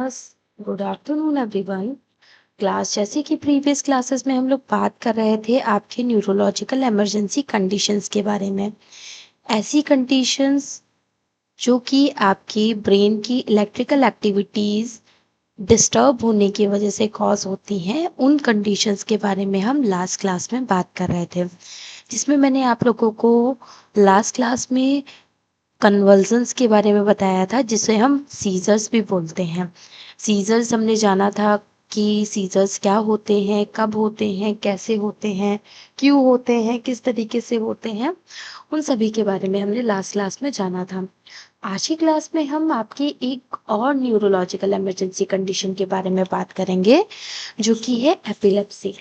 Class. Good afternoon everyone. Class जैसे कि previous classes में हम लोग बात कर रहे थे आपके न्यूरोलॉजिकल इमरजेंसी कंडीशंस के बारे में। ऐसी कंडीशंस जो कि आपकी ब्रेन की इलेक्ट्रिकल एक्टिविटीज़ डिस्टर्ब होने की वजह से कॉज होती हैं, उन कंडीशंस के बारे में हम लास्ट क्लास में बात कर रहे थे, जिसमें मैंने आप लोगों को लास्ट क्लास में कन्वल्जन्स के बारे में बताया था, जिसे हम सीजर्स भी बोलते हैं। सीजर्स हमने जाना था कि सीजर्स क्या होते हैं, कब होते हैं, कैसे होते हैं, क्यों होते हैं, किस तरीके से होते हैं, उन सभी के बारे में हमने लास्ट क्लास में जाना था। आज की क्लास में हम आपकी एक और न्यूरोलॉजिकल इमरजेंसी कंडीशन के बारे में बात करेंगे, जो कि है एपिलेप्सी।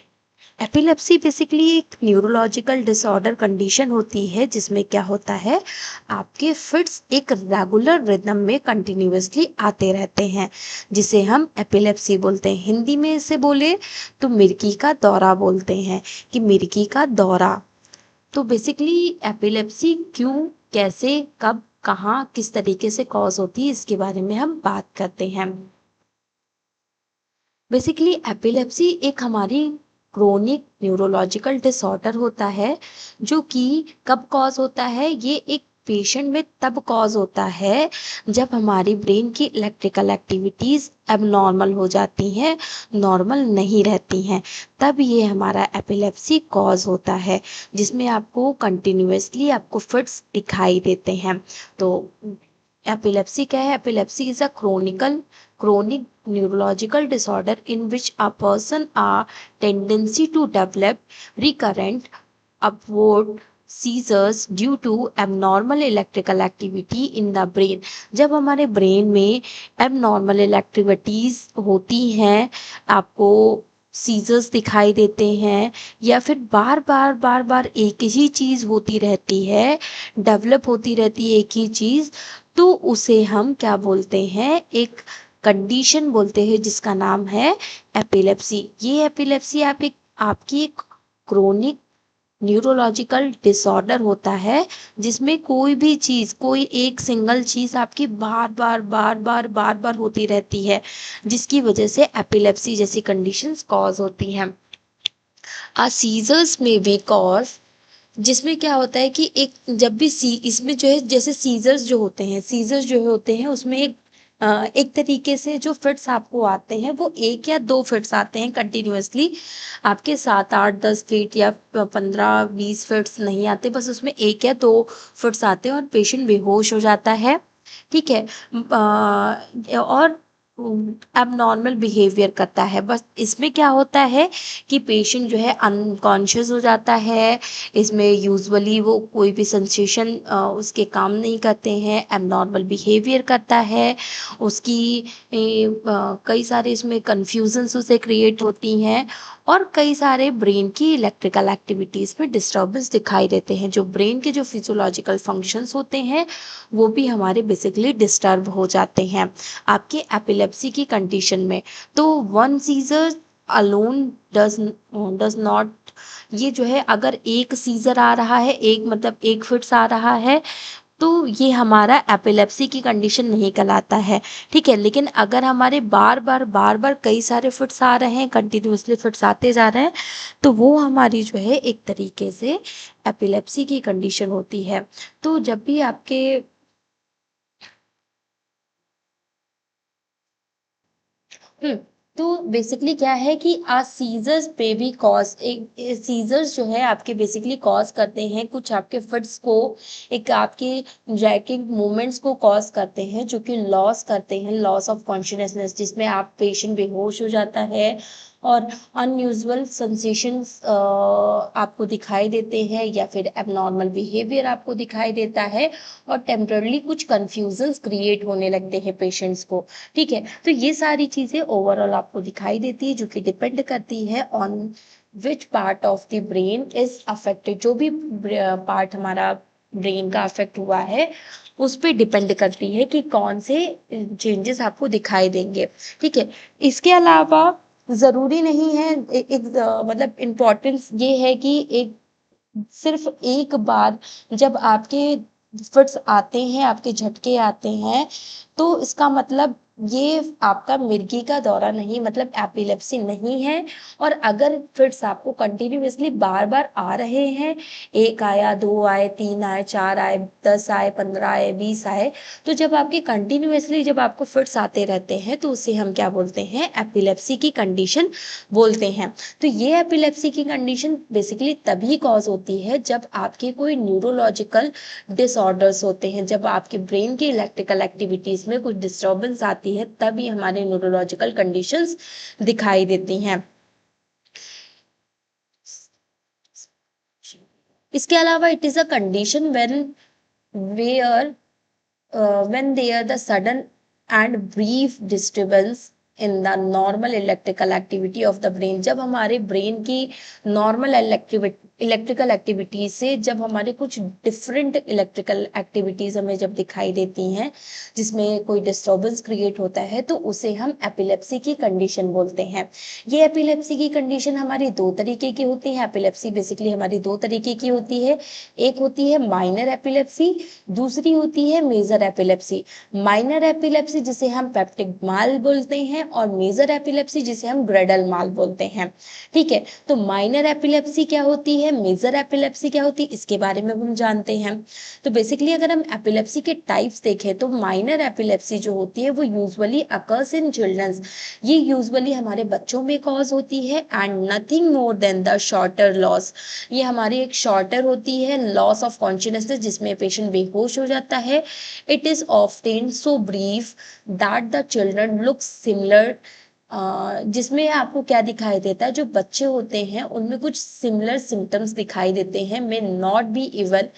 एपिलेप्सी बेसिकली एक न्यूरोलॉजिकल डिसऑर्डर कंडीशन होती है, जिसमें क्या होता है, आपके फिट्स एक रेगुलर रिदम में कंटिन्यूअसली आते रहते हैं, जिसे हम एपिलेप्सी बोलते हैं। हिंदी में इसे बोले तो मिर्गी का दौरा बोलते हैं, कि मिर्गी का दौरा। तो बेसिकली एपिलेप्सी क्यों, कैसे, कब, कहाँ, किस तरीके से कॉज होती है, इसके बारे में हम बात करते हैं। बेसिकली एपिलेप्सी एक हमारी क्रोनिक न्यूरोलॉजिकल डिसऑर्डर होता है, जो कि कब कॉज होता है, ये एक पेशेंट में तब कॉज होता है जब हमारी ब्रेन की इलेक्ट्रिकल एक्टिविटीज़ एबनॉर्मल हो जाती हैं, नॉर्मल नहीं रहती हैं, तब ये हमारा एपिलेप्सी कॉज होता है, जिसमें आपको कंटिन्यूअसली आपको फिट्स दिखाई देते हैं। तो एपिलेप्सी क्या है? Epilepsy is a chronic neurological disorder in which a person a tendency to develop recurrent upward seizures due to abnormal electrical activity in the brain। जब हमारे ब्रेन में abnormal एक्टिविटीज होती हैं, आपको सीजर्स दिखाई देते हैं, या फिर बार बार एक ही चीज होती रहती है, डेवलप होती रहती है एक ही चीज, तो उसे हम क्या बोलते हैं, एक कंडीशन बोलते हैं, जिसका नाम है एपिलेप्सी। ये एपिलेप्सी आपकी एक क्रोनिक न्यूरोलॉजिकल डिसऑर्डर होता है, जिसमें कोई भी चीज, कोई एक सिंगल चीज आपकी बार बार होती रहती है, जिसकी वजह से एपिलेप्सी जैसी कंडीशंस कॉज होती हैं। सीजर्स में भी कॉज, जिसमें क्या होता है कि एक जब भी इसमें जो है, जैसे सीजर्स जो होते हैं उसमें एक तरीके से जो फिट्स आपको आते हैं, वो 1 या 2 फिट्स आते हैं कंटिन्यूअसली। आपके 7 8 10 फीट या 15 20 फिट्स नहीं आते, बस उसमें 1 या 2 फिट्स आते हैं और पेशेंट बेहोश हो जाता है। ठीक है। और एबनॉर्मल बिहेवियर करता है। बस इसमें क्या होता है कि पेशेंट जो है अनकॉन्शियस हो जाता है। इसमें यूजुअली वो कोई भी सेंसेशन उसके काम नहीं करते हैं, एबनॉर्मल बिहेवियर करता है। उसकी कई सारे इसमें कन्फ्यूजन्स उसे क्रिएट होती हैं, और कई सारे ब्रेन की इलेक्ट्रिकल एक्टिविटीज़ में डिस्टर्बेंस दिखाई देते हैं। जो ब्रेन के जो फिजियोलॉजिकल फंक्शंस होते हैं, वो भी हमारे बेसिकली डिस्टर्ब हो जाते हैं आपके एपिलेप्सी की कंडीशन में। तो one seizure alone does not, ये जो है, अगर एक सीजर आ रहा है, एक मतलब एक फिट्स आ रहा है, तो ये हमारा एपिलेप्सी की कंडीशन नहीं कहलाता है। ठीक है। लेकिन अगर हमारे बार बार कई सारे फिट्स आ रहे हैं, कंटिन्यूसली फिट्स आते जा रहे हैं, तो वो हमारी जो है एक तरीके से एपिलेप्सी की कंडीशन होती है। तो जब भी आपके हम्म तो बेसिकली क्या है कि सीजर्स पे भी कॉज, एक सीजर्स जो है आपके बेसिकली कॉज करते हैं कुछ आपके फिट्स को, एक आपके रैकिंग मूवमेंट्स को कॉज करते हैं, जो कि लॉस करते हैं, लॉस ऑफ कॉन्शियसनेस, जिसमें आप पेशेंट बेहोश हो जाता है, और अनयूजुअल सेंसेशंस आपको दिखाई देते हैं, या फिर एबनॉर्मल बिहेवियर आपको दिखाई देता है, और टेम्परली कुछ कन्फ्यूजन्स क्रिएट होने लगते हैं पेशेंट्स को। ठीक है। तो ये सारी चीजें ओवरऑल आपको दिखाई देती है, जो कि डिपेंड करती है on which part of the brain is affected. जो भी पार्ट हमारा ब्रेन का अफेक्ट हुआ है, उस पर डिपेंड करती है कि कौन से चेंजेस आपको दिखाई देंगे। ठीक है। इसके अलावा जरूरी नहीं है, मतलब इम्पोर्टेंस ये है कि एक सिर्फ एक बार जब आपके फिट्स आते हैं, आपके झटके आते हैं, तो इसका मतलब ये आपका मिर्गी का दौरा नहीं, मतलब एपिलेप्सी नहीं है। और अगर फिट्स आपको कंटिन्यूअसली बार बार आ रहे हैं, एक आया, दो आए, तीन आए, चार आए, 10 आए, 15 आए, 20 आए, तो जब आपके कंटिन्यूअसली जब आपको फिट्स आते रहते हैं तो उसे हम क्या बोलते हैं, एपिलेप्सी की कंडीशन बोलते हैं। तो ये एपिलेप्सी की कंडीशन बेसिकली तभी कॉज होती है जब आपके कोई न्यूरोलॉजिकल डिसऑर्डर्स होते हैं, जब आपके ब्रेन की इलेक्ट्रिकल एक्टिविटीज में कुछ डिस्टर्बेंस आती है, तभी हमारे न्यूरोलॉजिकल कंडीशंस दिखाई देती हैं। इसके अलावा it is a condition where when there the sudden and brief disturbance in the normal electrical activity of the brain, जब हमारे ब्रेन की नॉर्मल इलेक्ट्रिकल एक्टिविटीज से जब हमारे कुछ डिफरेंट इलेक्ट्रिकल एक्टिविटीज हमें जब दिखाई देती हैं, जिसमें कोई डिस्टर्बेंस क्रिएट होता है, तो उसे हम एपिलेप्सी की कंडीशन बोलते हैं। ये एपिलेप्सी की कंडीशन हमारी दो तरीके की होती है। एपिलेप्सी बेसिकली हमारी दो तरीके की होती है। एक होती है माइनर एपिलेप्सी, दूसरी होती है मेजर एपिलेप्सी। माइनर एपिलेप्सी जिसे हम पेप्टिक माल बोलते हैं, और मेजर एपिलेप्सी जिसे हम ग्रेडल माल बोलते हैं। ठीक है, तो माइनर एपिलेप्सी क्या होती है, मेजर एपिलेप्सी क्या होती है, इसके बारे में हम जानते हैं। तो बेसिकली अगर हम एपिलेप्सी के टाइप्स देखें तो माइनर एपिलेप्सी जो होती है वो यूजुअली अकर्स इन चिल्ड्रंस, ये यूजुअली हमारे बच्चों में कॉज होती है। And nothing more than the shorter loss, ये हमारी एक शॉर्टर होती है, लॉस ऑफ कॉन्शियसनेस, जिसमें पेशेंट बेहोश हो जाता है। It is often so brief that the children look similar, जिसमें आपको क्या दिखाई देता है, जो बच्चे होते हैं उनमें कुछ सिमिलर सिम्टम्स दिखाई देते हैं, may not be even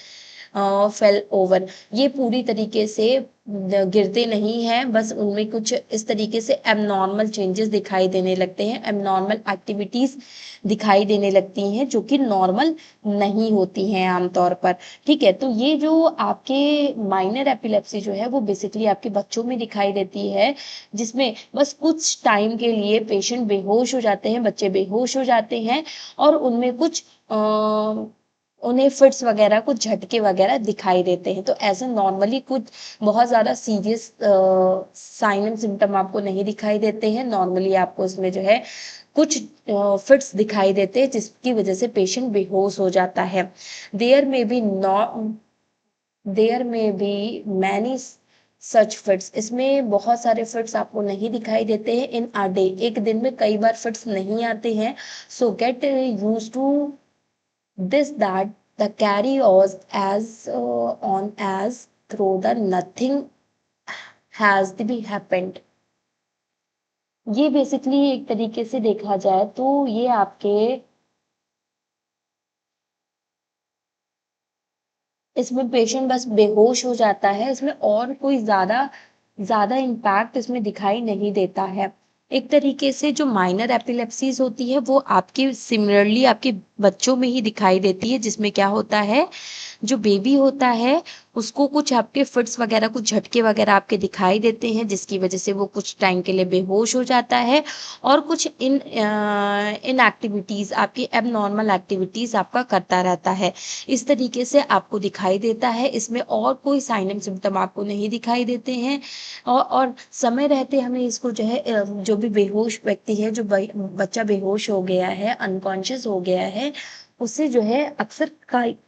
fail over, ये पूरी तरीके से गिरते नहीं हैं, बस उनमें कुछ इस तरीके से एबनॉर्मल चेंजेस दिखाई देने लगते हैं, एबनॉर्मल एक्टिविटीज दिखाई देने लगती हैं जो कि नॉर्मल नहीं होती हैं आमतौर पर। ठीक है, तो ये जो आपके माइनर एपिलेप्सी जो है वो बेसिकली आपके बच्चों में दिखाई देती है, जिसमें बस कुछ टाइम के लिए पेशेंट बेहोश हो जाते हैं, बच्चे बेहोश हो जाते हैं, और उनमें कुछ उन्हें फिट्स वगैरह कुछ झटके वगैरह दिखाई देते हैं। तो ऐसे नॉर्मली कुछ बहुत ज़्यादा सीरियस साइन एंड सिम्टम आपको नहीं दिखाई देते हैं। नॉर्मली आपको इसमें जो है कुछ फिट्स दिखाई देते हैं जिसकी वजह से पेशेंट बेहोश हो जाता है। देयर में बी नॉट देयर में बी मैनी सच फिट्स, इसमें बहुत सारे फिट्स आपको नहीं दिखाई देते हैं। इन अ डे, एक दिन में कई बार फिट्स नहीं आते हैं। So get used to this that the carry was as on as through the nothing has to be happened। ये बेसिकली एक तरीके से देखा जाए तो ये आपके इसमें पेशेंट बस बेहोश हो जाता है, इसमें और कोई ज्यादा ज्यादा इम्पैक्ट इसमें दिखाई नहीं देता है। एक तरीके से जो माइनर एपिलेप्सीज होती है वो आपकी सिमिलरली आपके बच्चों में ही दिखाई देती है, जिसमें क्या होता है, जो बेबी होता है उसको कुछ आपके फिट्स वगैरह कुछ झटके वगैरह आपके दिखाई देते हैं, जिसकी वजह से वो कुछ टाइम के लिए बेहोश हो जाता है, और कुछ इन एक्टिविटीज आपकी एबनॉर्मल एक्टिविटीज आपका करता रहता है। इस तरीके से आपको दिखाई देता है, इसमें और कोई साइन एंड सिम्टम आपको नहीं दिखाई देते हैं। और समय रहते हमें इसको जो है जो भी बेहोश व्यक्ति है, जो बच्चा बेहोश हो गया है, अनकॉन्शियस हो गया है, उसे जो है अक्सर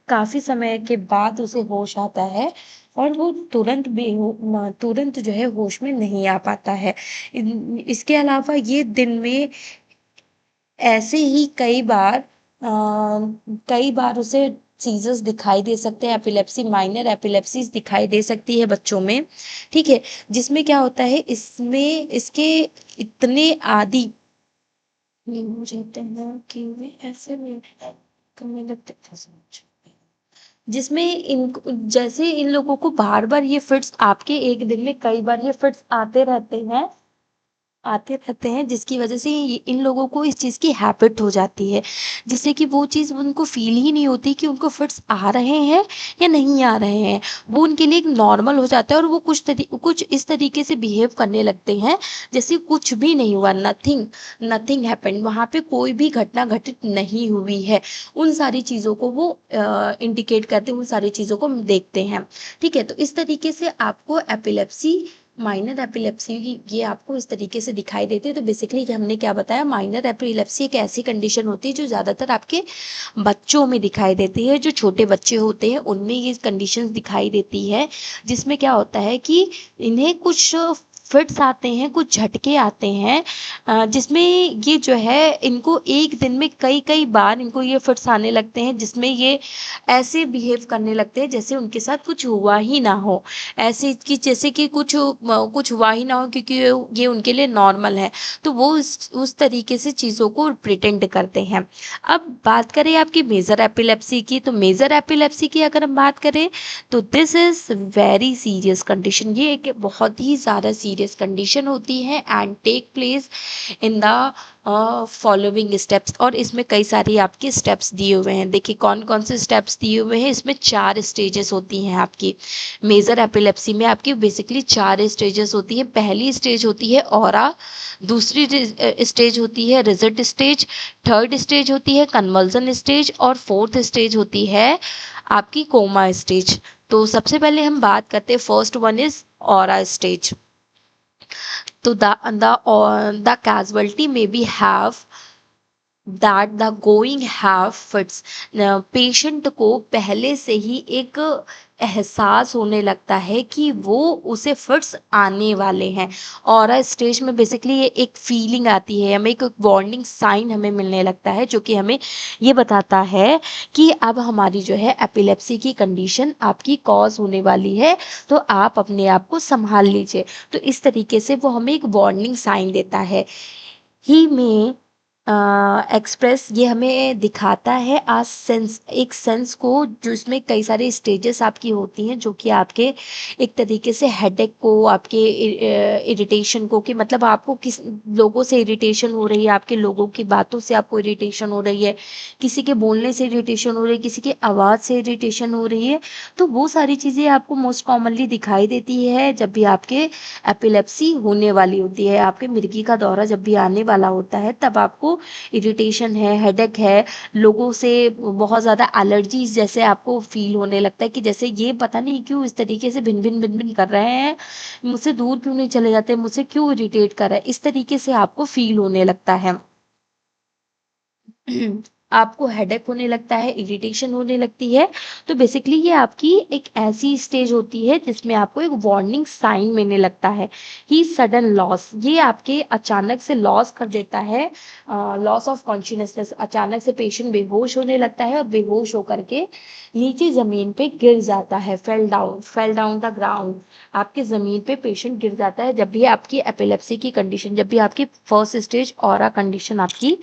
काफी समय के बाद उसे होश आता है, और वो तुरंत जो है होश में नहीं आ पाता है। इसके अलावा ये दिन में ऐसे ही कई बार उसे सीजर्स दिखाई दे सकते हैं, एपिलेप्सी माइनर एपिलेप्सीज दिखाई दे सकती है बच्चों में। ठीक है, जिसमें क्या होता है, इसमें इसके इतने आदि हो जाते हैं कि वे ऐसे में करने लगते हैं, जिसमें जैसे इन लोगों को बार बार ये फिट्स, आपके एक दिन में कई बार ये फिट्स आते रहते हैं, जिसकी वजह से इन लोगों को इस चीज़ की हैबिट हो जाती है, जिससे कि वो चीज़ उनको फील ही नहीं होती कि उनको फिट्स आ रहे हैं या नहीं आ रहे हैं। वो उनके लिए एक नॉर्मल हो जाता है, और वो कुछ इस तरीके से बिहेव करने लगते हैं जैसे कुछ भी नहीं हुआ, नथिंग हैपेंड, वहाँ पे कोई भी घटना घटित नहीं हुई है। उन सारी चीज़ों को वो इंडिकेट करते हैं, उन सारी चीज़ों को हम देखते हैं। ठीक है, तो इस तरीके से आपको एपिलेप्सी माइनर एपिलेप्सी ये आपको इस तरीके से दिखाई देती है। तो बेसिकली हमने क्या बताया, माइनर एपिलेप्सी एक ऐसी कंडीशन होती है जो ज़्यादातर आपके बच्चों में दिखाई देती है। जो छोटे बच्चे होते हैं उनमें ये कंडीशंस दिखाई देती है, जिसमें क्या होता है कि इन्हें कुछ फिट्स आते हैं, कुछ झटके आते हैं, जिसमें ये जो है इनको एक दिन में कई कई बार इनको ये फिट्स आने लगते हैं, जिसमें ये ऐसे बिहेव करने लगते हैं जैसे उनके साथ कुछ हुआ ही ना हो, ऐसे कि जैसे कि कुछ हुआ ही ना हो, क्योंकि ये उनके लिए नॉर्मल है। तो वो उस तरीके से चीज़ों को प्रिटेंड करते हैं। अब बात करें आपकी मेजर एपिलेप्सी की, तो मेजर एपिलेप्सी की अगर हम बात करें तो this is very serious condition. ये एक बहुत ही ज़्यादा सीरियस कंडीशन होती है and take place in the following steps. और इसमें कई सारी आपके स्टेप्स दिए हुए हैं। देखिए कौन कौन से स्टेप्स दिए हुए हैं। इसमें 4 स्टेजेस होती हैं आपकी मेजर एपिलेप्सी में। आपकी बेसिकली 4 स्टेजेस होती है। पहली स्टेज होती है ऑरा, दूसरी स्टेज होती है रिजल्ट स्टेज, थर्ड स्टेज होती है कन्वर्जन स्टेज, और फोर्थ स्टेज होती है आपकी कोमा स्टेज। तो सबसे पहले हम बात करते हैं, first one is aura stage. तो the casualty may be have that the going have fits। Patient को पहले से ही एक एहसास होने लगता है कि वो उसे फिट्स आने वाले हैं। और स्टेज में बेसिकली ये एक फीलिंग आती है, हमें एक वार्निंग साइन हमें मिलने लगता है, जो कि हमें ये बताता है कि अब हमारी जो है एपिलेप्सी की कंडीशन आपकी कॉज होने वाली है, तो आप अपने आप को संभाल लीजिए। तो इस तरीके से वो हमें एक वार्निंग साइन देता है। ही में एक्सप्रेस, ये हमें दिखाता है आज सेंस, एक सेंस को, जो इसमें कई सारे स्टेजेस आपकी होती हैं, जो कि आपके एक तरीके से हेडेक को, आपके इरिटेशन को, कि मतलब आपको किस लोगों से इरिटेशन हो रही है, आपके लोगों की बातों से आपको इरिटेशन हो रही है, किसी के बोलने से इरिटेशन हो रही है, किसी की आवाज़ से इरिटेशन हो रही है। तो वो सारी चीज़ें आपको मोस्ट कॉमनली दिखाई देती है जब भी आपके एपिलेप्सी होने वाली होती है। आपके मिर्गी का दौरा जब भी आने वाला होता है, तब आपको इरिटेशन है, हेडेक है, लोगों से बहुत ज़्यादा एलर्जीज जैसे आपको फील होने लगता है, कि जैसे ये पता नहीं क्यों इस तरीके से भिन भिन भिन भिन कर रहे हैं, मुझसे दूर क्यों नहीं चले जाते, मुझसे क्यों इरिटेट कर रहा है, इस तरीके से आपको फील होने लगता है। आपको हेडेक होने लगता है, इरिटेशन होने लगती है। तो बेसिकली ये आपकी एक ऐसी स्टेज होती है जिसमें आपको एक वार्निंग साइन मिलने लगता है। ही सडन लॉस, ये आपके अचानक से लॉस कर देता है, लॉस ऑफ कॉन्शियसनेस। अचानक से पेशेंट बेहोश होने लगता है और बेहोश होकर के नीचे जमीन पे गिर जाता है, फेल डाउन द ग्राउंड। आपके जमीन पे पेशेंट गिर जाता है जब भी आपकी एपिलेप्सी की कंडीशन, जब भी आपकी फर्स्ट स्टेज ऑरा कंडीशन आपकी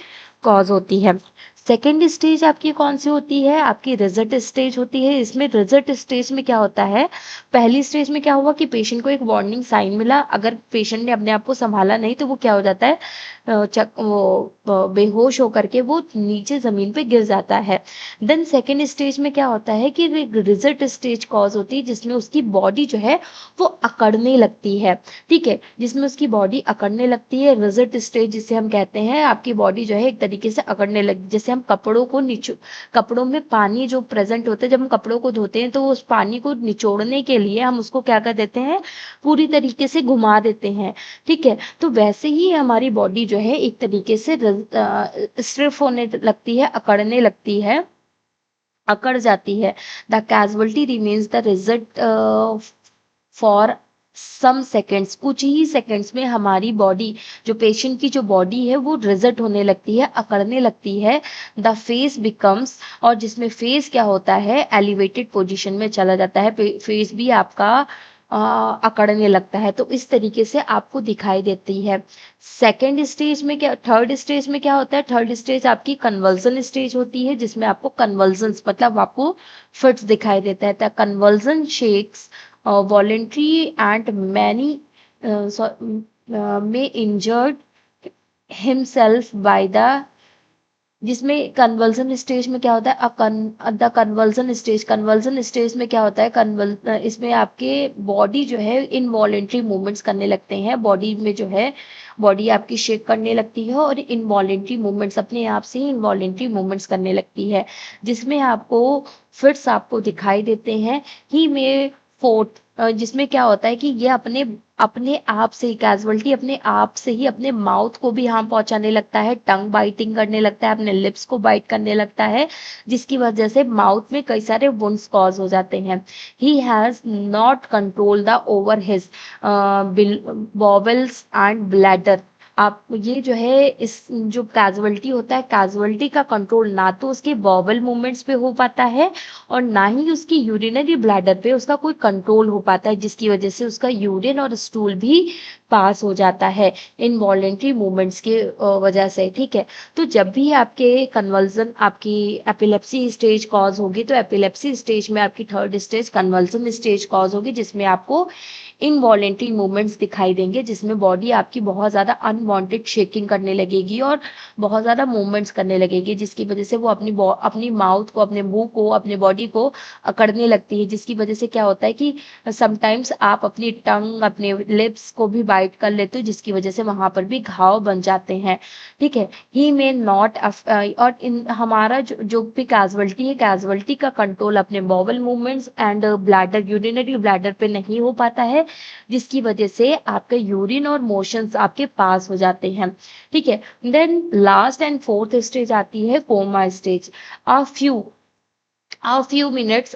कॉज होती है। सेकेंड स्टेज आपकी कौन सी होती है, आपकी रिजल्ट स्टेज होती है। इसमें रिजल्ट स्टेज में क्या होता है, पहली स्टेज में क्या हुआ कि पेशेंट को एक वार्निंग साइन मिला, अगर पेशेंट ने अपने आप को संभाला नहीं तो वो क्या हो जाता है, बेहोश होकर के वो नीचे जमीन पे गिर जाता है। देन सेकेंड स्टेज में क्या होता है कि रिजल्ट स्टेज कॉज होती है, जिसमें उसकी बॉडी जो है वो अकड़ने लगती है। ठीक है, जिसमें उसकी बॉडी अकड़ने लगती है। रिजल्ट स्टेज जिसे हम कहते हैं, आपकी बॉडी जो है एक तरीके से अकड़ने लगती, जैसे हम कपड़ों में पानी जो प्रेजेंट होता है, जब हम कपड़ों को धोते हैं तो उस पानी को निचोड़ने के लिए हम उसको क्या कर देते हैं, पूरी तरीके से घुमा देते हैं। ठीक है, तो वैसे ही हमारी बॉडी जो है एक तरीके से स्टिफ होने लगती है, अकड़ने लगती है, अकड़ जाती है। The casualty remains the result for some seconds, कुछ ही सेकेंड्स में हमारी बॉडी, जो पेशेंट की जो बॉडी है वो रिजल्ट होने लगती है, अकड़ने लगती है। द फेस बिकम्स, और जिसमें फेस क्या होता है, एलिवेटेड पोजीशन में चला जाता है, फेस भी आपका अकड़ने लगता है। तो इस तरीके से आपको दिखाई देती है। सेकेंड स्टेज में क्या, थर्ड स्टेज में क्या होता है, थर्ड स्टेज आपकी कन्वर्जन स्टेज होती है, जिसमें आपको कन्वर्जन मतलब आपको फिट्स दिखाई देता है। The conversion shakes voluntary and many may injured himself by the, जिसमें कन्वर्जन स्टेज में क्या होता है, द कन्वर्जन स्टेज में क्या होता है, इसमें आपके बॉडी जो है इनवॉलेंट्री मूवमेंट्स करने लगते हैं, बॉडी में जो है बॉडी आपकी शेक करने लगती है और इनवॉलेंट्री मूवमेंट्स, अपने आप से ही इनवॉलेंट्री मूवमेंट्स करने लगती है, जिसमें आपको फिट्स आपको दिखाई देते हैं। ही में फोर्थ जिसमें क्या होता है कि ये अपने अपने आप से ही कैजुअलिटी अपने आप से ही अपने माउथ को भी हार्म पहुंचाने लगता है, टंग बाइटिंग करने लगता है, अपने लिप्स को बाइट करने लगता है, जिसकी वजह से माउथ में कई सारे वुंड्स कॉज हो जाते हैं। He has not control the over his bowels and bladder. आप ये जो है इस जो कैजुअलिटी होता है, कैजुअलिटी का कंट्रोल ना तो उसके बॉवल मूवमेंट्स पे हो पाता है और ना ही उसकी यूरिनरी ब्लैडर पे उसका कोई कंट्रोल हो पाता है, जिसकी वजह से उसका यूरिन और स्टूल भी पास हो जाता है इनवॉलेंट्री मूवमेंट्स के वजह से। ठीक है, तो जब भी आपके कन्वल्जन आपकी एपिलेप्सी स्टेज कॉज होगी, तो एपिलेप्सी स्टेज में आपकी third stage convulsion stage cause होगी, जिसमें आपको इनवॉलेंट्री मूवमेंट्स दिखाई देंगे, जिसमें बॉडी आपकी बहुत ज्यादा अनवांटेड शेकिंग करने लगेगी और बहुत ज्यादा मूवमेंट्स करने लगेगी, जिसकी वजह से वो अपनी माउथ को, अपने मुंह को, अपने बॉडी को अकड़ने लगती है, जिसकी वजह से क्या होता है कि समटाइम्स आप अपनी टंग, अपने लिप्स को भी बाइट कर लेते हो, जिसकी वजह से वहां पर भी घाव बन जाते हैं। ठीक है, ही मे नॉट और इन हमारा जो भी कैजुअलिटी है, कैजुअलिटी का कंट्रोल अपने bowel movements and bladder, urinary bladder पे नहीं हो पाता है, जिसकी वजह से आपके यूरिन और मोशंस आपके पास हो जाते हैं। ठीक है, then last and fourth stage आती है coma stage. A few a few minutes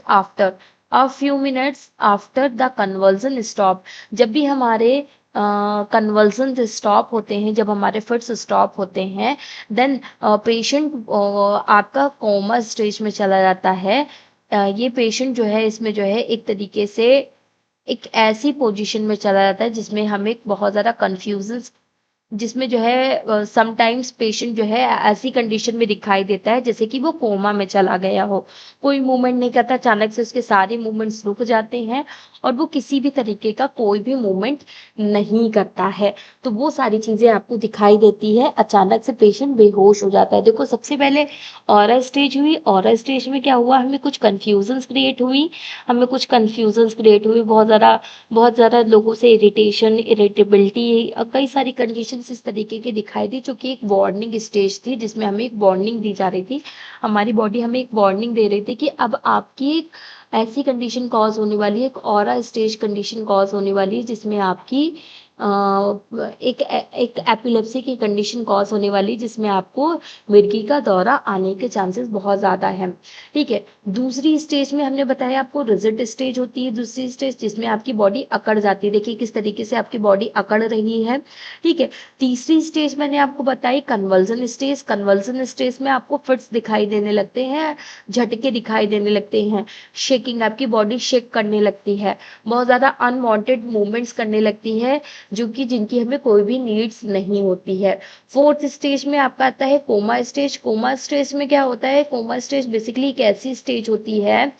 after the convulsion stop। जब भी हमारे कन्वर्जन स्टॉप होते हैं, जब हमारे फिट्स स्टॉप होते हैं, देन पेशेंट आपका कोमा स्टेज में चला जाता है। ये पेशेंट जो है इसमें जो है एक तरीके से एक ऐसी पोजीशन में चला जाता है जिसमें हमें बहुत ज़्यादा कन्फ्यूजन, जिसमें जो है समटाइम्स पेशेंट जो है ऐसी कंडीशन में दिखाई देता है जैसे कि वो कोमा में चला गया हो, कोई मूवमेंट नहीं करता, अचानक से उसके सारे मूवमेंट्स रुक जाते हैं और वो किसी भी तरीके का कोई भी मूवमेंट नहीं करता है। तो वो सारी चीजें आपको दिखाई देती है, अचानक से पेशेंट बेहोश हो जाता है। देखो, सबसे पहले ऑरा स्टेज हुई, ऑरा स्टेज में क्या हुआ, हमें कुछ कंफ्यूजन्स क्रिएट हुई, बहुत ज़्यादा लोगों से इरिटेशन, इरिटेबिलिटी, कई सारी कंडीशंस इस तरीके की दिखाई दी, जो कि एक वार्निंग स्टेज थी, जिसमें हमें एक वार्निंग दी जा रही थी। हमारी बॉडी हमें एक वार्निंग दे रही थी कि अब आपकी एक ऐसी कंडीशन कॉज होने वाली है, एक ऑरा स्टेज कंडीशन कॉज होने वाली है, जिसमें आपकी एक एक एपिलेप्सी की कंडीशन कॉज होने वाली, जिसमें आपको मिर्गी का दौरा आने के चांसेस बहुत ज़्यादा हैं। ठीक है, दूसरी स्टेज में हमने बताया आपको रिजिड स्टेज होती है, दूसरी स्टेज जिसमें आपकी बॉडी अकड़ जाती है। देखिए किस तरीके से आपकी बॉडी अकड़ रही है। ठीक है, तीसरी स्टेज मैंने आपको बताई कन्वर्जन स्टेज। कन्वर्जन स्टेज में आपको फिट्स दिखाई देने लगते हैं, झटके दिखाई देने लगते हैं, शेकिंग, आपकी बॉडी शेक करने लगती है, बहुत ज़्यादा अनवांटेड मूवमेंट्स करने लगती है, जो कि जिनकी हमें कोई भी नीड्स नहीं होती है। फोर्थ स्टेज में आपका आता है कोमा स्टेज। कोमा स्टेज में क्या होता है, कोमा स्टेज बेसिकली एक ऐसी स्टेज होती है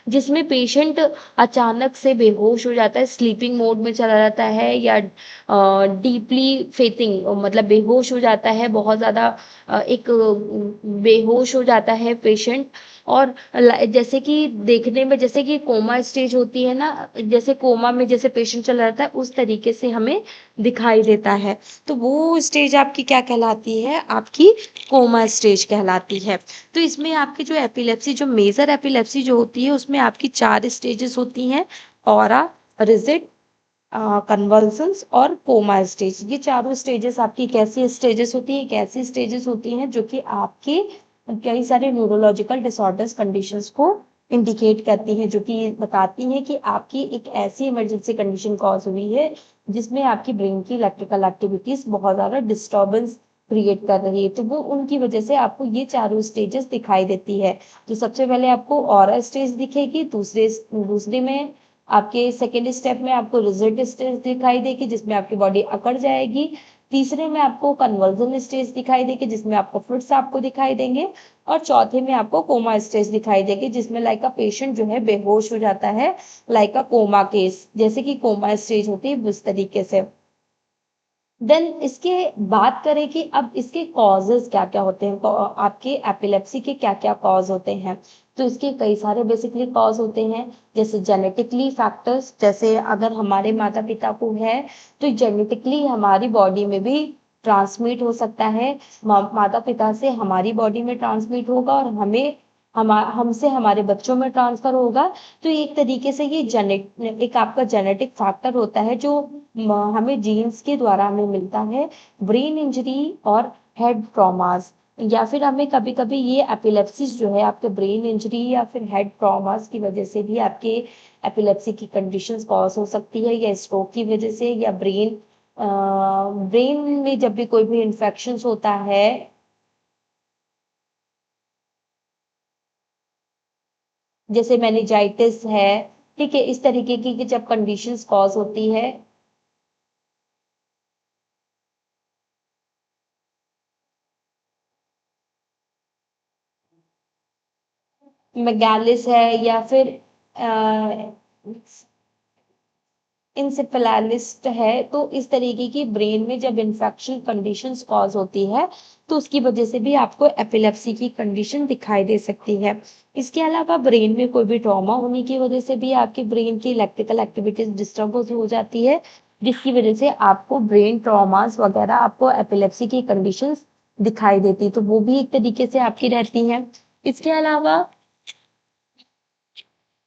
जिसमें पेशेंट अचानक से बेहोश हो जाता है, स्लीपिंग मोड में चला जाता है, या डीपली फेथिंग, मतलब बेहोश हो जाता है, बहुत ज़्यादा एक बेहोश हो जाता है पेशेंट। और जैसे कि देखने में जैसे कि कोमा स्टेज होती है ना, जैसे कोमा में जैसे पेशेंट चला जाता है उस तरीके से हमें दिखाई देता है। तो वो स्टेज आपकी क्या कहलाती है, आपकी कोमा स्टेज कहलाती है। तो इसमें आपकी जो एपिलेप्सी, जो मेजर एपिलेप्सी जो होती है, उसमें आपकी 4 स्टेजेस होती हैं, ऑरा, रिजिड, कन्वल्सन्स और कोमा स्टेज। ये चारों स्टेजेस आपकी कैसी स्टेजेस होती है, कैसी स्टेजेस होती हैं जो कि आपके कई सारे न्यूरोलॉजिकल डिसऑर्डर्स कंडीशंस को इंडिकेट करती हैं, जो कि बताती हैं कि आपकी एक ऐसी इमरजेंसी कंडीशन कॉज हुई है जिसमें आपकी ब्रेन की इलेक्ट्रिकल एक्टिविटीज बहुत ज़्यादा डिस्टर्बेंस क्रिएट कर रही है। तो वो उनकी वजह से आपको ये चारों स्टेजेस दिखाई देती है। तो सबसे पहले आपको ऑरा स्टेज दिखेगी, दूसरे में आपके सेकेंड स्टेप में आपको रिजिड स्टेज दिखाई देगी, जिसमें आपकी बॉडी अकड़ जाएगी। तीसरे में आपको कन्वर्जन स्टेज दिखाई देगी, जिसमें आपको फिट्स आपको दिखाई देंगे। और चौथे में आपको कोमा स्टेज दिखाई देगी, जिसमें लाइक अ पेशेंट जो है बेहोश हो जाता है, लाइक अ कोमा केस, जैसे कि कोमा स्टेज होती है उस तरीके से। देन इसके बात करें कि अब इसके कॉजेज क्या क्या होते हैं, तो आपके एपिलेप्सी के क्या क्या कॉज होते हैं। तो इसके कई सारे बेसिकली कॉज होते हैं, जैसे जेनेटिकली फैक्टर्स, जैसे अगर हमारे माता पिता को है तो जेनेटिकली हमारी बॉडी में भी ट्रांसमिट हो सकता है, माता पिता से हमारी बॉडी में ट्रांसमिट होगा और हमें हमसे हमारे बच्चों में ट्रांसफर होगा। तो एक तरीके से ये एक आपका जेनेटिक फैक्टर होता है जो हमें जीन्स के द्वारा हमें मिलता है। ब्रेन इंजरी और हेड ट्रॉमास, या फिर हमें कभी कभी ये एपिलेप्सिस जो है आपके ब्रेन इंजरी या फिर हेड ट्रॉमास की वजह से भी आपके एपिलेप्सी की कंडीशंस कॉज हो सकती है, या स्ट्रोक की वजह से, या ब्रेन में जब भी कोई भी इन्फेक्शन होता है। जैसे मेनिंजाइटिस है, ठीक है, इस तरीके की जब कंडीशंस कॉज होती है। मैगालिस है, या फिर इंसेफेलालिस्ट है। तो इस तरीके की ब्रेन में जब इन्फेक्शन कंडीशंस कॉज होती है, तो उसकी वजह से भी आपको एपिलेप्सी की कंडीशन दिखाई दे सकती है। इसके अलावा ब्रेन में कोई भी ट्रॉमा होने की वजह से भी आपके ब्रेन की इलेक्ट्रिकल एक्टिविटीज डिस्टर्ब हो जाती है, जिसकी वजह से आपको ब्रेन ट्रॉमास वगैरह, आपको एपिलेप्सी की कंडीशंस दिखाई देती, तो वो भी एक तरीके से आपकी रहती हैं। इसके अलावा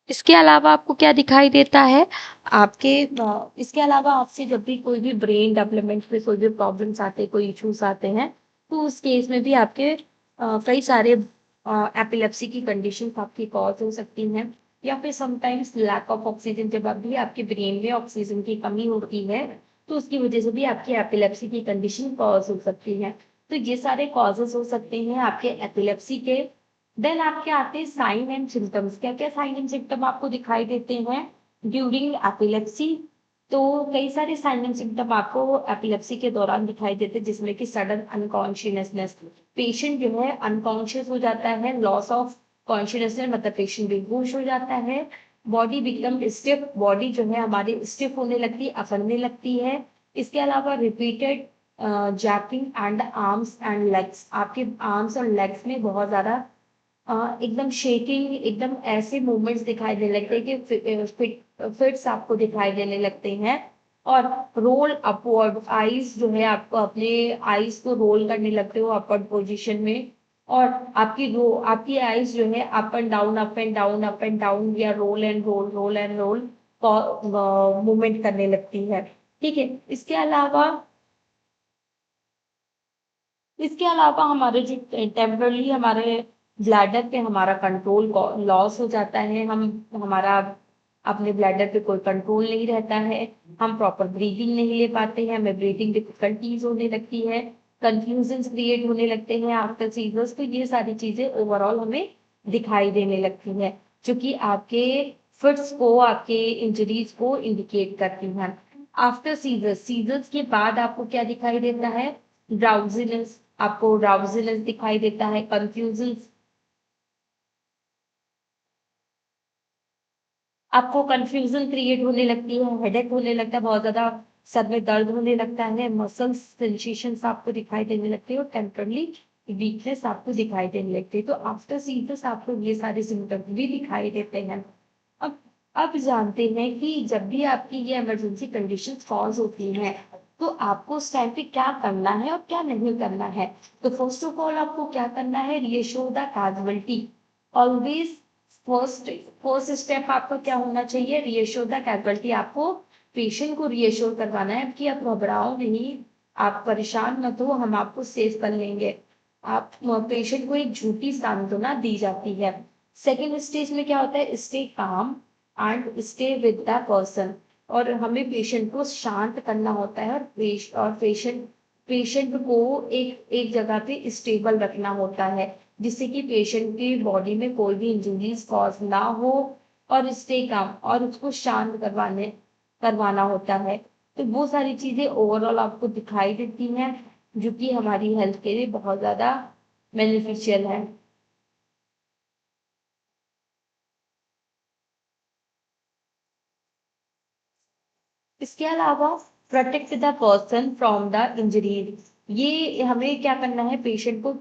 इसके अलावा आपको क्या दिखाई देता है, आपके इसके अलावा आपसे जब भी कोई भी ब्रेन डेवलपमेंट में कोई भी प्रॉब्लम्स आते हैं, कोई इश्यूज आते हैं, तो उस केस में भी आपके कई सारे एपिलेप्सी की कंडीशन आपकी कॉज हो सकती हैं। या फिर समटाइम्स लैक ऑफ ऑक्सीजन, जब अभी आपके ब्रेन में ऑक्सीजन की कमी होती है, तो उसकी वजह से भी आपकी एपिलेप्सी की कंडीशन कॉज हो सकती है। तो ये सारे कॉजेज हो सकते हैं आपके एपिलेप्सी के। देन आपके आते हैं साइन एंड सिम्टम्स। क्या क्या साइन एंड सिम्टम आपको दिखाई देते हैं ड्यूरिंग एपिलेप्सी? तो कई सारे साइन एंड सिम्टम आपको एपिलेप्सी के दौरान दिखाई देते हैं, जिसमें कि सडन अनकॉन्शियसनेस, पेशेंट जो है अनकॉन्शियस हो जाता है, लॉस ऑफ कॉन्शियसनेस मतलब पेशेंट बेहोश हो जाता है। बॉडी बिकम स्टिफ, बॉडी जो है हमारी स्टिफ होने लगती है, अकड़ने लगती है। इसके अलावा repeated jacking and arms and legs, आपके आर्म्स और लेग्स में बहुत ज्यादा एकदम शेकिंग, एकदम ऐसे मूवमेंट्स दिखाई देने लगते हैं कि फिट्स आपको दिखाई देने लगते हैं। और रोल अपवर्ड आईज जो है, आपको अपने आईज को रोल करने लगते हो अपवर्ड पोजीशन में। और आपकी आईज जो है up and down, up and down, up and down, या roll and roll, roll and roll movement करने लगती है। ठीक है। इसके अलावा हमारे जो टेम्परली हमारे ब्लैडर पे हमारा कंट्रोल लॉस हो जाता है। हम हमारा अपने ब्लैडर पे कोई कंट्रोल नहीं रहता है। हम प्रॉपर ब्रीदिंग नहीं ले पाते हैं, हमें ब्रीदिंग डिफिकल्टीज होने लगती है, कंफ्यूजन क्रिएट होने लगते हैं आफ्टर सीजर्स। तो ये सारी चीजें ओवरऑल हमें दिखाई देने लगती है, जो कि आपके फिट्स को, आपके इंजरीज को इंडिकेट करती हैं। आफ्टर सीजर्स, सीजर्स के बाद आपको क्या दिखाई देता है? ड्राउजीनेस, आपको ड्राउजीनेस दिखाई देता है, कंफ्यूजन, आपको कंफ्यूजन क्रिएट होने लगती है, हेडेक होने लगता है बहुत ज्यादा, सर में दर्द होने लगता है, मसल्स सेंसेशंस आपको दिखाई देने लगते हैं, और टेम्परली वीकनेस आपको दिखाई देने लगती है। तो आफ्टर सीजर्स आपको ये सारे सिम्टम्स भी दिखाई देते हैं। अब अब जानते हैं कि जब भी आपकी ये इमरजेंसी कंडीशंस कॉज होती हैं, तो आपको उस टाइम पे क्या करना है और क्या नहीं करना है। तो फर्स्ट ऑफ ऑल आपको क्या करना है? Reassure the casualty. Always first first step आपका क्या होना चाहिए? Reassure the casualty. आपको पेशेंट को रीअश्योर करवाना है कि आप घबराओ नहीं, आप परेशान मत हो, हम आपको सेव कर लेंगे। आप पेशेंट को एक झूठी सांत्वना दी जाती है। सेकेंड स्टेज में क्या होता है? Stay calm and stay with the person. और हमें पेशेंट को शांत करना होता है, और पेशेंट को एक एक जगह पे स्टेबल रखना होता है, जिससे कि पेशेंट की बॉडी में कोई भी इंजरीज कॉज ना हो। और स्टे काम, और उसको शांत करवाना होता है। तो वो सारी चीजें ओवरऑल आपको दिखाई देती हैं, जो कि हमारी हेल्थ के लिए बहुत ज्यादा बेनिफिशियल है। इसके अलावा protect the person from the injuries. ये हमें क्या करना है? पेशेंट को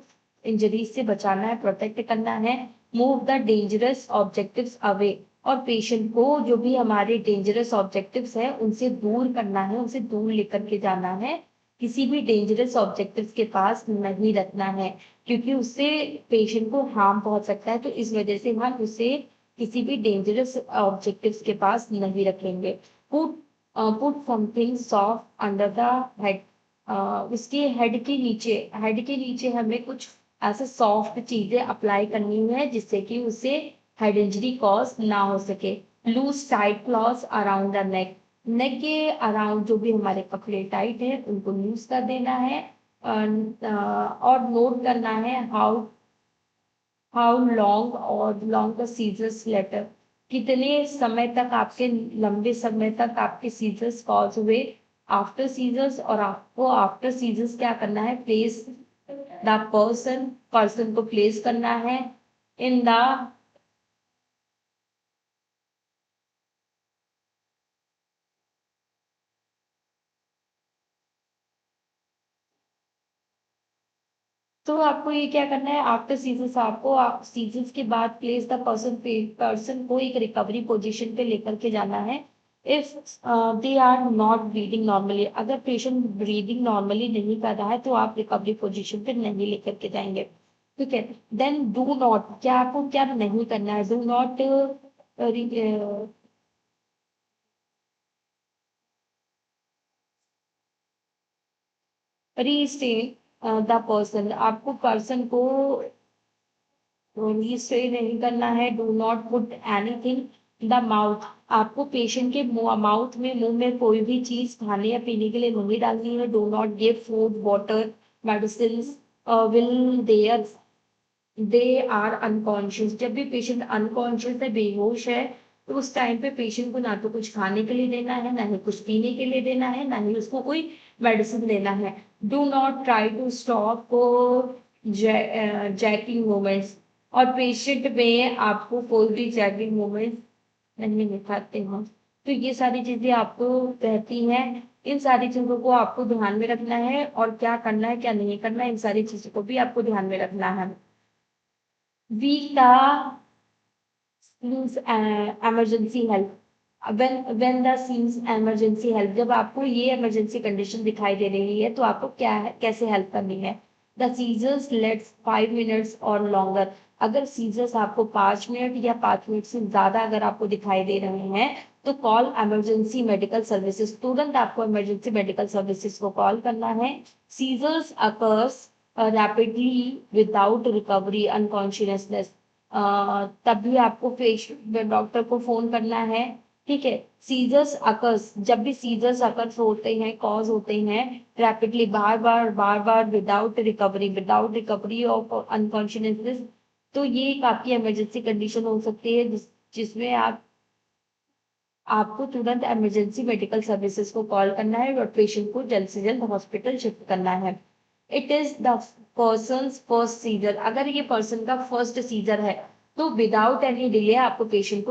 इंजरीज से बचाना है, प्रोटेक्ट करना है। Move the dangerous objectives away, और पेशेंट को जो भी हमारे डेंजरस ऑब्जेक्टिव्स है उनसे दूर करना है, उनसे दूर लेकर के जाना है। किसी भी डेंजरस ऑब्जेक्टिव्स के पास नहीं रखना है, क्योंकि उससे पेशेंट को हार्म पहुंच सकता है। तो इस वजह से हम उसे किसी भी डेंजरस ऑब्जेक्टिव्स के पास नहीं रखेंगे। Put put something soft under the head. उसके हेड के नीचे हमें कुछ ऐसे सॉफ्ट चीजें अप्लाई करनी है जिससे कि उसे हेड इंजरी कॉज ना हो सके। Loose tight cloth around the neck. Neck के अराउंड जो भी हमारे कपड़े टाइट है उनको लूज कर देना है। और नोट करना है how long the seizures later. कितने समय तक आपके लंबे समय तक आपके सीजर्स कॉज हुए आफ्टर सीजर्स। और आपको आफ्टर सीजर्स क्या करना है, प्लेस द पर्सन को प्लेस करना है इन द। तो आपको ये क्या करना है, आफ्टर सीजन आपको सीजन के बाद प्लेस द पर्सन को एक रिकवरी पोजीशन पे लेकर के जाना है। If they are not breathing normally, अगर पेशेंट ब्रीदिंग नॉर्मली नहीं कर रहा है तो आप रिकवरी पोजीशन पे नहीं लेकर के जाएंगे। ठीक है। देन डू नॉट, क्या आपको क्या नहीं करना है, डू नॉट रीस्टे द पर्सन। आपको पर्सन को से नहीं करना है। Do not put anything the mouth. आपको पेशेंट के मुंह में कोई भी चीज खाने या पीने के लिए नहीं डालनी है। Do not give food water medicine will there they are unconscious. जब भी पेशेंट अनकॉन्शियस है, बेहोश है, तो उस टाइम पे पेशेंट को ना तो कुछ खाने के लिए देना है, ना ही कुछ पीने के लिए देना है, ना ही उसको कोई मेडिसिन देना है। Do not try to stop jerking movements. और पेशेंट में आपको कोई भी जैकिंग मूवमेंट नहीं दिखाते हैं। तो ये सारी चीजें आपको रहती हैं। इन सारी चीजों को आपको ध्यान में रखना है, और क्या करना है क्या नहीं करना है इन सारी चीजों को भी आपको ध्यान में रखना है। वी का means emergency help. When the scenes emergency help, जब आपको ये इमरजेंसी कंडीशन दिखाई दे रही है तो आपको क्या है, कैसे हेल्प करनी है। द सीजर्स लेट्स 5 मिनट्स और लॉन्गर। अगर सीजर्स आपको 5 मिनट या 5 मिनट से ज्यादा अगर आपको दिखाई दे रहे हैं तो कॉल इमरजेंसी मेडिकल सर्विसेज। तुरंत आपको इमरजेंसी मेडिकल सर्विसेज को कॉल करना है। Seizures occurs rapidly without recovery unconsciousness. तब भी आपको डॉक्टर को फोन करना है। ठीक है। सीजर्स अकर्स, जब भी सीजर्स अकर्स होते हैं, कॉज होते हैं rapidly, bar bar without recovery of unconsciousness, तो ये एक आपकी इमरजेंसी कंडीशन हो सकती है जिसमें आपको तुरंत इमरजेंसी मेडिकल सर्विसेज को कॉल करना है और पेशेंट को जल्द से जल्द हॉस्पिटल शिफ्ट करना है। It is the person first seizure. अगर ये पर्सन का फर्स्ट सीजर है तो विदाउट एनी डिले आपको पेशेंट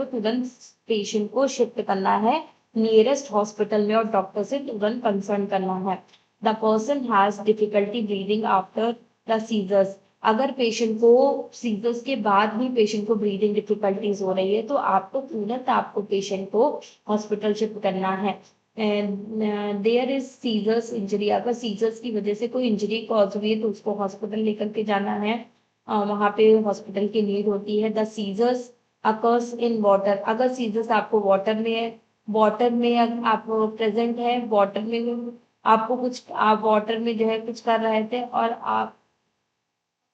को शिफ्ट करना है नियरेस्ट हॉस्पिटल में, और डॉक्टर से तुरंत कंसल्ट करना है। The person has difficulty breathing after the seizures. अगर पेशेंट को सीजर्स के बाद भी पेशेंट को ब्रीदिंग डिफिकल्टीज हो रही है तो आपको पेशेंट को हॉस्पिटल शिफ्ट करना है। देयर इज सीजर्स इंजरी, अगर सीजर्स की वजह से कोई इंजरी कॉज हुई है तो उसको हॉस्पिटल लेकर के जाना है। वहां पे हॉस्पिटल की नीड होती है। The seizures occurs in water. अगर सीजर्स आपको वाटर में आप प्रेजेंट है, वाटर में आप वाटर में जो है कुछ कर रहे थे और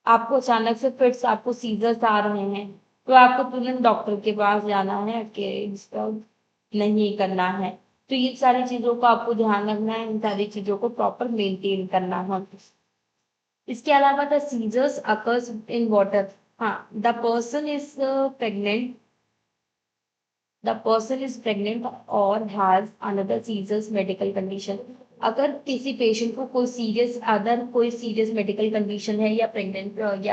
आपको अचानक से फिर आपको सीजर्स आ रहे हैं तो आपको तुरंत डॉक्टर के पास जाना है कि इसका नहीं करना है। तो ये सारी चीजों को आपको ध्यान रखना है, इन सारी चीजों को प्रॉपर मेंटेन करना है। इसके अलावा the seizures occurs in water. हाँ, pregnant the person is pregnant और has another serious medical condition. अगर किसी पेशेंट को कोई सीरियस मेडिकल कंडीशन है या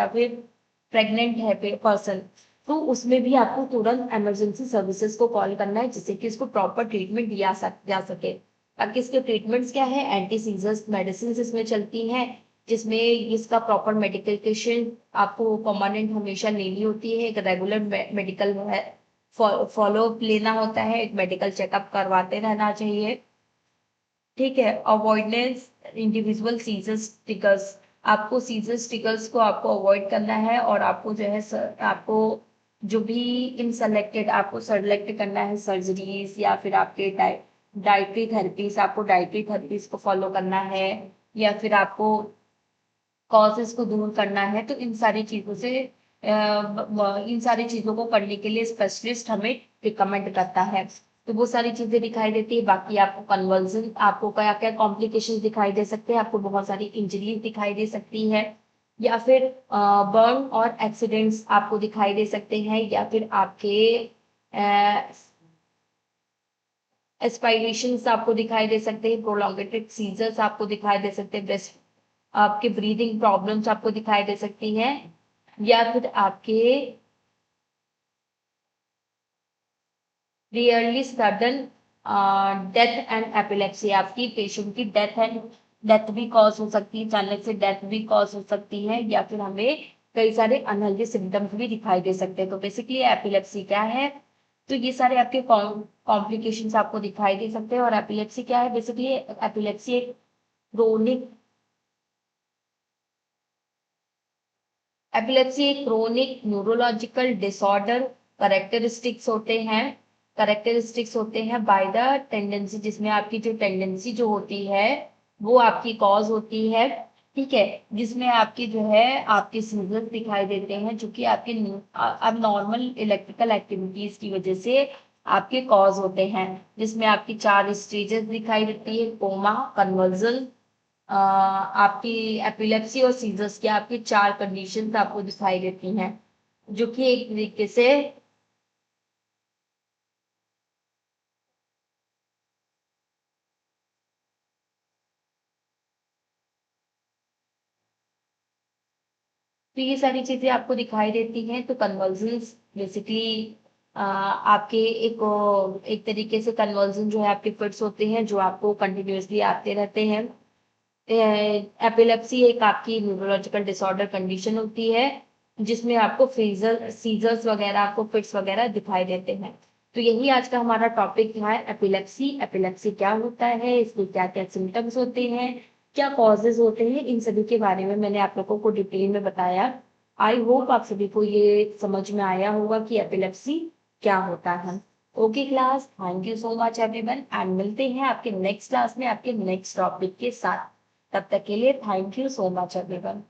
फिर प्रेग्नेंट है पर्सन, तो उसमें भी आपको तुरंत इमरजेंसी सर्विसेज को कॉल करना है जिससे कि इसको प्रॉपर ट्रीटमेंट दिया जा सके। बाकी इसके ट्रीटमेंट्स क्या है, एंटी सीजर्स मेडिसिन इसमें चलती हैं जिसमें इसका प्रॉपर मेडिकेशन आपको परमानेंट हमेशा लेनी होती है। एक रेगुलर मेडिकल फॉलो अप लेना होता है, एक मेडिकल चेकअप करवाते रहना चाहिए। ठीक है। अवॉइडेंस इंडिविजुअल सीजर्स स्टिकर्स, आपको सीजर स्टिकर्स को आपको अवॉइड करना है और आपको जो है आपको जो भी इन सेलेक्टेड आपको सेलेक्ट करना है सर्जरीज या फिर आपके डाइटरी थेरेपीज, आपको डाइटरी थेरेपीज को फॉलो करना है या फिर आपको कॉजेस को दूर करना है। तो इन सारी चीजों से इन सारी चीजों को करने के लिए स्पेशलिस्ट हमें रिकमेंड करता है। तो वो सारी चीजें दिखाई देती है। बाकी आपको कन्वर्जन, आपको क्या क्या कॉम्प्लिकेशन दिखाई दे सकते हैं, आपको बहुत सारी इंजरीज दिखाई दे सकती है, या फिर बर्न और एक्सीडेंट्स आपको दिखाई दे सकते हैं, या फिर आपके एस्पायरेशंस आपको दिखाई दे सकते हैं, प्रोलॉन्गेटेड सीजर्स आपको दिखाई दे सकते हैं, ब्रेस्ट आपके ब्रीदिंग प्रॉब्लम्स आपको दिखाई दे सकती हैं, या फिर आपके rarely sudden death and epilepsy, आपकी पेशेंट की डेथ भी कॉज हो सकती है, अचानक से डेथ भी कॉज हो सकती है, या फिर हमें कई सारे अनहेल्दी सिम्टम्स भी दिखाई दे सकते हैं। तो बेसिकली एपिलेप्सी क्या है, तो ये सारे आपके कॉम्प्लिकेशंस आपको दिखाई दे सकते हैं। और एपिलेप्सी क्या है, बेसिकली एपिलेप्सी एक क्रोनिक एपिलेप्सी एक क्रोनिक न्यूरोलॉजिकल डिसऑर्डर करेक्टरिस्टिक्स होते हैं बाय द टेंडेंसी, जिसमें आपकी जो टेंडेंसी जो होती है वो आपकी कॉज होती है। ठीक है। जिसमें आपकी जो है आपके सीजर्स दिखाई देते हैं जो कि आपके अब नॉर्मल इलेक्ट्रिकल एक्टिविटीज की वजह से आपके कॉज होते हैं, जिसमें आपकी 4 स्टेजेस दिखाई देती है, कोमा, कन्वर्जन, आपकी एपिलेप्सी और सीजर्स की आपकी 4 कंडीशंस आपको दिखाई देती हैं, जो कि एक तरीके से तो ये सारी चीजें आपको दिखाई देती हैं। तो कन्वर्जन्स बेसिकली आपके एक तरीके से कन्वर्जन जो है आपके फिट्स होते हैं जो आपको कंटिन्यूअसली आते रहते हैं। एपिलेप्सी एक आपकी न्यूरोलॉजिकल डिसऑर्डर कंडीशन होती है जिसमें आपको सीजर्स वगैरह, आपको फिट्स वगैरह दिखाई देते हैं। तो यही आज का हमारा टॉपिक है, एपिलेप्सी। एपिलेप्सी क्या होता है, इसके क्या क्या सिम्टम्स होते हैं, क्या कॉजेज होते हैं, इन सभी के बारे में मैंने आप लोगों को डिटेल में बताया। आई होप आप सभी को ये समझ में आया होगा कि एपिलेप्सी क्या होता है। Okay class, thank you so much everyone, and मिलते हैं आपके नेक्स्ट क्लास में आपके नेक्स्ट टॉपिक के साथ। तब तक के लिए thank you so much everyone.